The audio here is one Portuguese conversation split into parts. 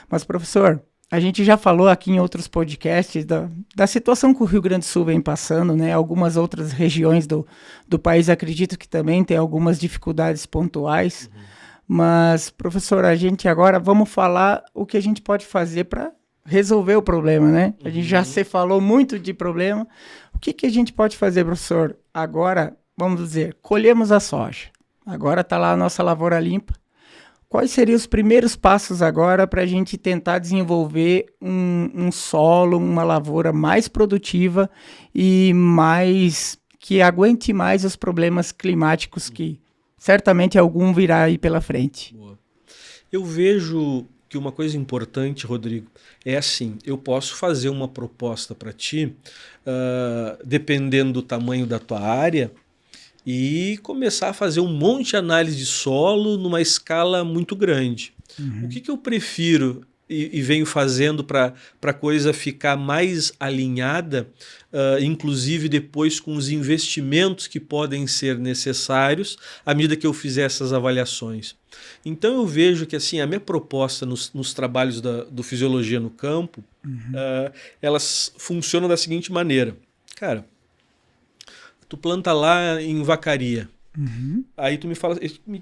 Mas, professor, a gente já falou aqui em outros podcasts da situação que o Rio Grande do Sul vem passando, né? Algumas outras regiões do país acredito que também tem algumas dificuldades pontuais. Mas, professor, a gente agora vamos falar o que a gente pode fazer para resolver o problema, né? A gente já se falou muito de problema. O que a gente pode fazer, professor? Agora, vamos dizer, colhemos a soja. Agora está lá a nossa lavoura limpa. Quais seriam os primeiros passos agora para a gente tentar desenvolver um solo, uma lavoura mais produtiva e mais que aguente mais os problemas climáticos que certamente algum virá aí pela frente? Boa. Eu vejo que uma coisa importante, Rodrigo, é assim, eu posso fazer uma proposta para ti, dependendo do tamanho da tua área, e começar a fazer um monte de análise de solo numa escala muito grande. O que eu prefiro e venho fazendo para a coisa ficar mais alinhada, inclusive depois com os investimentos que podem ser necessários à medida que eu fizer essas avaliações. Então eu vejo que assim, a minha proposta nos trabalhos do Fisiologia no Campo, elas funcionam da seguinte maneira. Cara, tu planta lá em Vacaria. Aí tu me fala,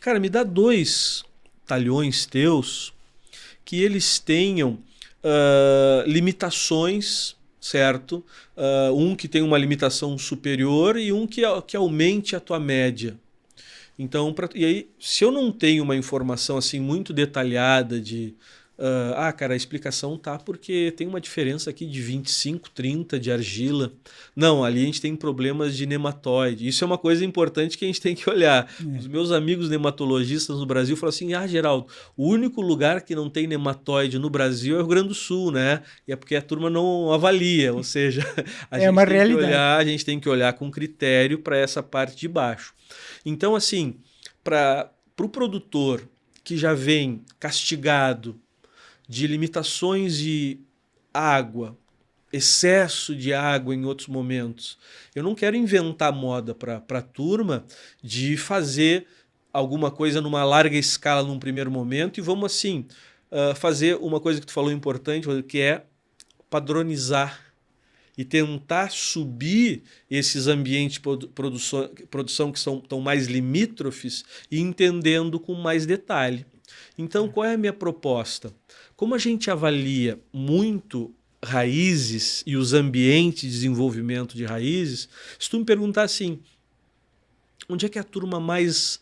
cara, me dá 2 talhões teus que eles tenham limitações, certo? Um que tem uma limitação superior e um que aumente a tua média. Então, e aí, se eu não tenho uma informação assim muito detalhada de cara, a explicação tá porque tem uma diferença aqui de 25, 30 de argila. Não, ali a gente tem problemas de nematóide. Isso é uma coisa importante que a gente tem que olhar. Os meus amigos nematologistas no Brasil falam assim, Geraldo, o único lugar que não tem nematóide no Brasil é o Rio Grande do Sul, né? E é porque a turma não avalia, ou seja, a gente tem que olhar com critério para essa parte de baixo. Então, assim, para o produtor que já vem castigado de limitações de água, excesso de água em outros momentos. Eu não quero inventar moda para a turma de fazer alguma coisa numa larga escala num primeiro momento e vamos assim fazer uma coisa que tu falou importante, que é padronizar e tentar subir esses ambientes de produção que estão mais limítrofes e entendendo com mais detalhe. Então, qual é a minha proposta? Como a gente avalia muito raízes e os ambientes de desenvolvimento de raízes, se tu me perguntar assim, onde é que a turma mais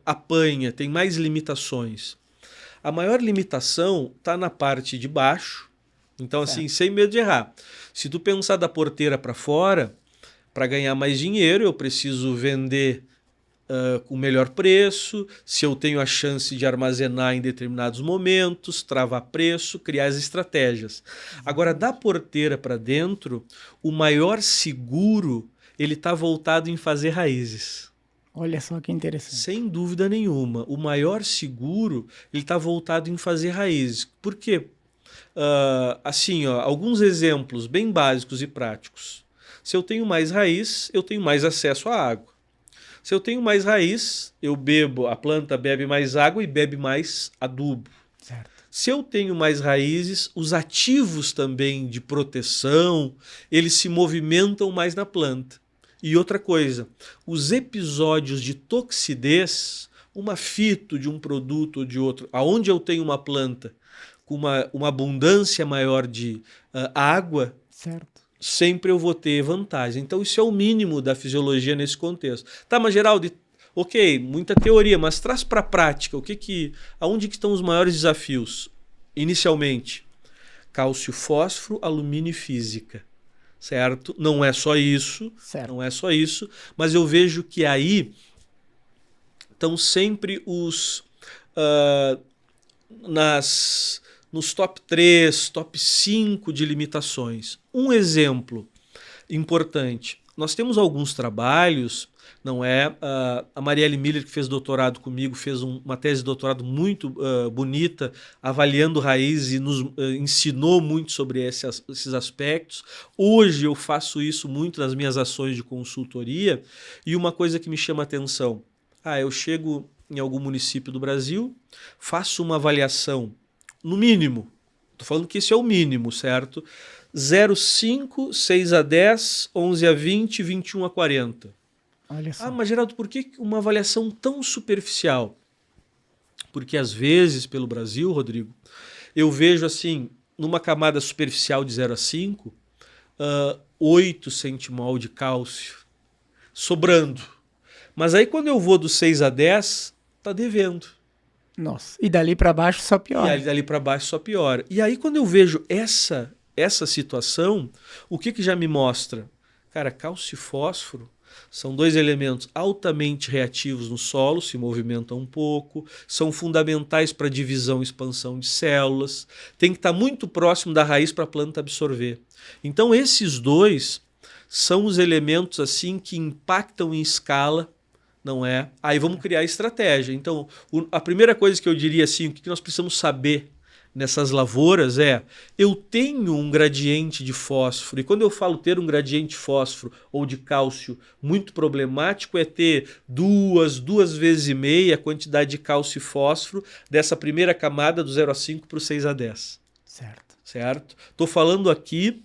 apanha, tem mais limitações? A maior limitação está na parte de baixo, então assim, sem medo de errar. Se tu pensar da porteira para fora, para ganhar mais dinheiro, eu preciso vender com melhor preço, se eu tenho a chance de armazenar em determinados momentos, travar preço, criar as estratégias. Agora, da porteira para dentro, o maior seguro ele está voltado em fazer raízes. Olha só que interessante. Sem dúvida nenhuma. O maior seguro ele está voltado em fazer raízes. Por quê? Assim, alguns exemplos bem básicos e práticos. Se eu tenho mais raiz, eu tenho mais acesso à água. Se eu tenho mais raiz, a planta bebe mais água e bebe mais adubo. Certo. Se eu tenho mais raízes, os ativos também de proteção, eles se movimentam mais na planta. E outra coisa, os episódios de toxidez, uma fito de um produto ou de outro, aonde eu tenho uma planta com uma abundância maior de água, certo, sempre eu vou ter vantagem. Então isso é o mínimo da fisiologia nesse contexto. Tá, mas Geraldo, ok, muita teoria, mas traz para a prática. Aonde que estão os maiores desafios? Inicialmente, cálcio, fósforo, alumínio e física. Certo? Não é só isso, certo. Não é só isso, mas eu vejo que aí estão sempre nos top 3, top 5 de limitações. Um exemplo importante. Nós temos alguns trabalhos, não é? A Marielle Miller, que fez doutorado comigo, fez uma tese de doutorado muito bonita, avaliando raízes e nos ensinou muito sobre esses aspectos. Hoje eu faço isso muito nas minhas ações de consultoria e uma coisa que me chama a atenção. Eu chego em algum município do Brasil, faço uma avaliação, no mínimo, Tô falando que esse é o mínimo, certo? 0,5, 6 a 10, 11 a 20, 21 a 40. Olha só. Ah, mas Geraldo, por que uma avaliação tão superficial? Porque às vezes, pelo Brasil, Rodrigo, eu vejo assim, numa camada superficial de 0 a 5, 8 centimol de cálcio sobrando. Mas aí quando eu vou do 6 a 10, tá devendo. Nossa, e dali para baixo só E piora. aí dali para baixo só piora. E aí quando eu vejo essa situação, o que já me mostra? Cara, cálcio e fósforo são dois elementos altamente reativos no solo, se movimentam um pouco, são fundamentais para divisão e expansão de células, tem que estar muito próximo da raiz para a planta absorver. Então esses dois são os elementos assim que impactam em escala, não é? Aí vamos criar estratégia. Então, a primeira coisa que eu diria assim, o que nós precisamos saber nessas lavouras é, eu tenho um gradiente de fósforo, e quando eu falo ter um gradiente de fósforo ou de cálcio muito problemático, é ter duas vezes e meia a quantidade de cálcio e fósforo dessa primeira camada do 0 a 5 para o 6 a 10. Certo? Estou falando aqui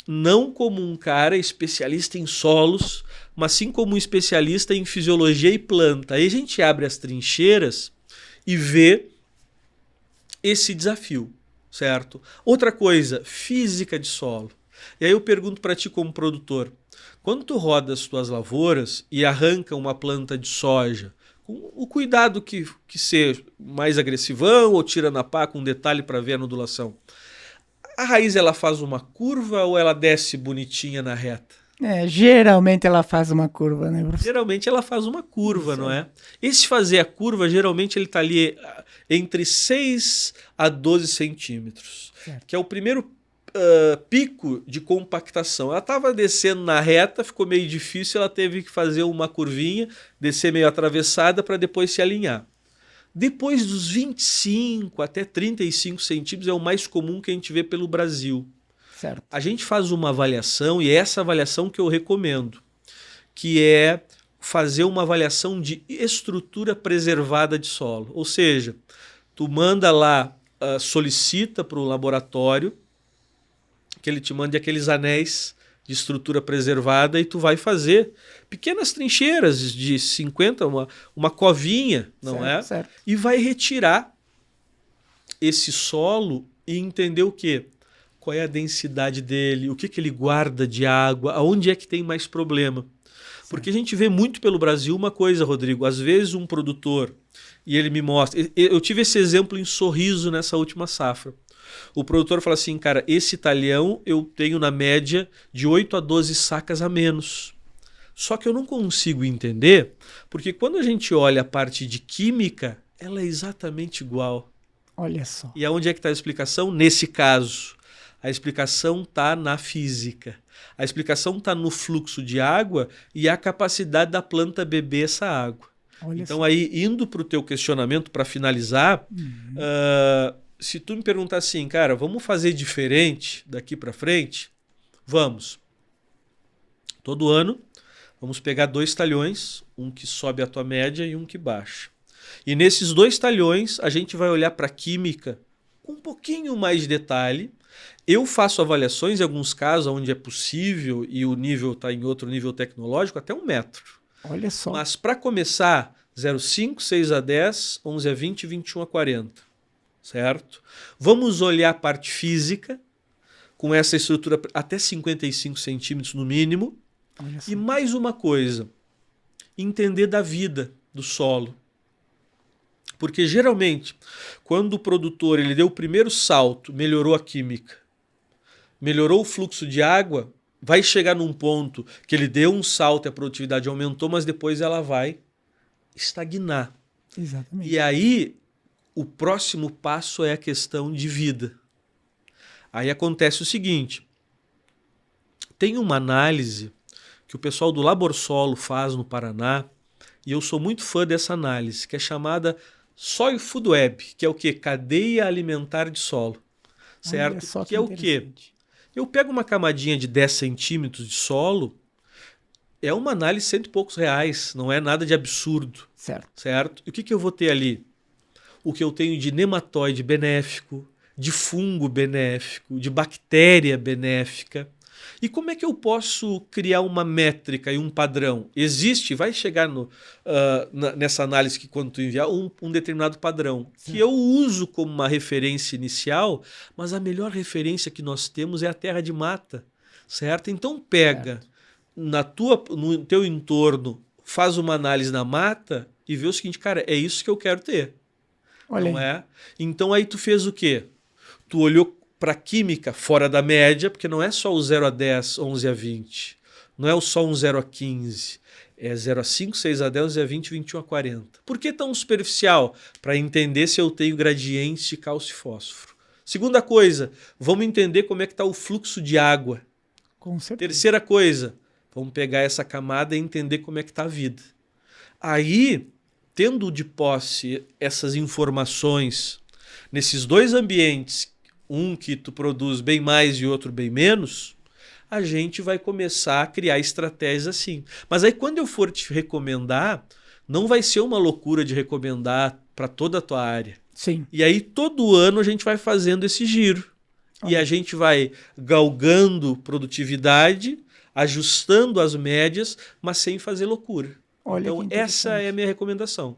não como um cara especialista em solos, mas sim como um especialista em fisiologia e planta. Aí a gente abre as trincheiras e vê esse desafio, certo? Outra coisa, física de solo. E aí eu pergunto para ti como produtor, quando tu roda as tuas lavouras e arranca uma planta de soja, com o cuidado que ser mais agressivão ou tira na pá com um detalhe para ver a nodulação, a raiz ela faz uma curva ou ela desce bonitinha na reta? Geralmente ela faz uma curva, né, professor? Geralmente ela faz uma curva, não é? Esse fazer a curva, geralmente ele está ali entre 6 a 12 centímetros, que é o primeiro pico de compactação. Ela estava descendo na reta, ficou meio difícil, ela teve que fazer uma curvinha, descer meio atravessada para depois se alinhar. Depois dos 25 até 35 centímetros é o mais comum que a gente vê pelo Brasil. Certo. A gente faz uma avaliação, e é essa avaliação que eu recomendo, que é fazer uma avaliação de estrutura preservada de solo. Ou seja, tu manda lá, solicita para o laboratório que ele te mande aqueles anéis de estrutura preservada e tu vai fazer pequenas trincheiras de 50, uma covinha, não é? Certo. E vai retirar esse solo e entender o quê? Qual é a densidade dele, o que ele guarda de água, aonde é que tem mais problema. Porque a gente vê muito pelo Brasil uma coisa, Rodrigo, às vezes um produtor, e ele me mostra, eu tive esse exemplo em Sorriso nessa última safra. O produtor fala assim, cara, esse talhão eu tenho na média de 8 a 12 sacas a menos. Só que eu não consigo entender, porque quando a gente olha a parte de química, ela é exatamente igual. Olha só. E aonde é que está a explicação? Nesse caso, a explicação está na física. A explicação está no fluxo de água e a capacidade da planta beber essa água. Olha então só. Aí, indo para o teu questionamento, para finalizar, se tu me perguntar assim, cara, vamos fazer diferente daqui para frente? Vamos. Todo ano, vamos pegar 2 talhões, um que sobe a tua média e um que baixa. E nesses 2 talhões, a gente vai olhar para a química com um pouquinho mais de detalhe. Eu faço avaliações, em alguns casos, onde é possível e o nível está em outro nível tecnológico, até 1 metro. Olha só. Mas para começar, 0,5, 6 a 10, 11 a 20, 21 a 40. Certo? Vamos olhar a parte física, com essa estrutura até 55 centímetros no mínimo. E mais uma coisa, entender da vida do solo. Porque geralmente, quando o produtor ele deu o primeiro salto, melhorou a química, melhorou o fluxo de água, vai chegar num ponto que ele deu um salto e a produtividade aumentou, mas depois ela vai estagnar. Exatamente. E aí, o próximo passo é a questão de vida. Aí acontece o seguinte, tem uma análise que o pessoal do Laborsolo faz no Paraná, e eu sou muito fã dessa análise, que é chamada Soil Food Web, que é o quê? Cadeia alimentar de solo. Certo? Só que é o quê? Eu pego uma camadinha de 10 centímetros de solo, é uma análise de R$100 e poucos, não é nada de absurdo. Certo. Certo? E o que eu vou ter ali? O que eu tenho de nematóide benéfico, de fungo benéfico, de bactéria benéfica. E como é que eu posso criar uma métrica e um padrão? Existe, vai chegar nessa análise que quando tu enviar, um determinado padrão, que eu uso como uma referência inicial, mas a melhor referência que nós temos é a terra de mata, certo? Então pega no teu entorno, faz uma análise na mata e vê o seguinte, cara, é isso que eu quero ter. Olha Não aí. é? Então aí tu fez o quê? Tu olhou para química fora da média, porque não é só o 0 a 10, 11 a 20. Não é só um 0 a 15. É 0 a 5, 6 a 10, 11 a 20, 21 a 40. Por que tão superficial? Para entender se eu tenho gradientes de cálcio e fósforo. Segunda coisa, vamos entender como é que está o fluxo de água. Com certeza. Terceira coisa, vamos pegar essa camada e entender como é que está a vida. Aí, tendo de posse essas informações nesses dois ambientes, um que tu produz bem mais e outro bem menos, a gente vai começar a criar estratégias assim. Mas aí quando eu for te recomendar, não vai ser uma loucura de recomendar para toda a tua área. Sim. E aí todo ano a gente vai fazendo esse giro. E a gente vai galgando produtividade, ajustando as médias, mas sem fazer loucura. Olha, então essa é a minha recomendação.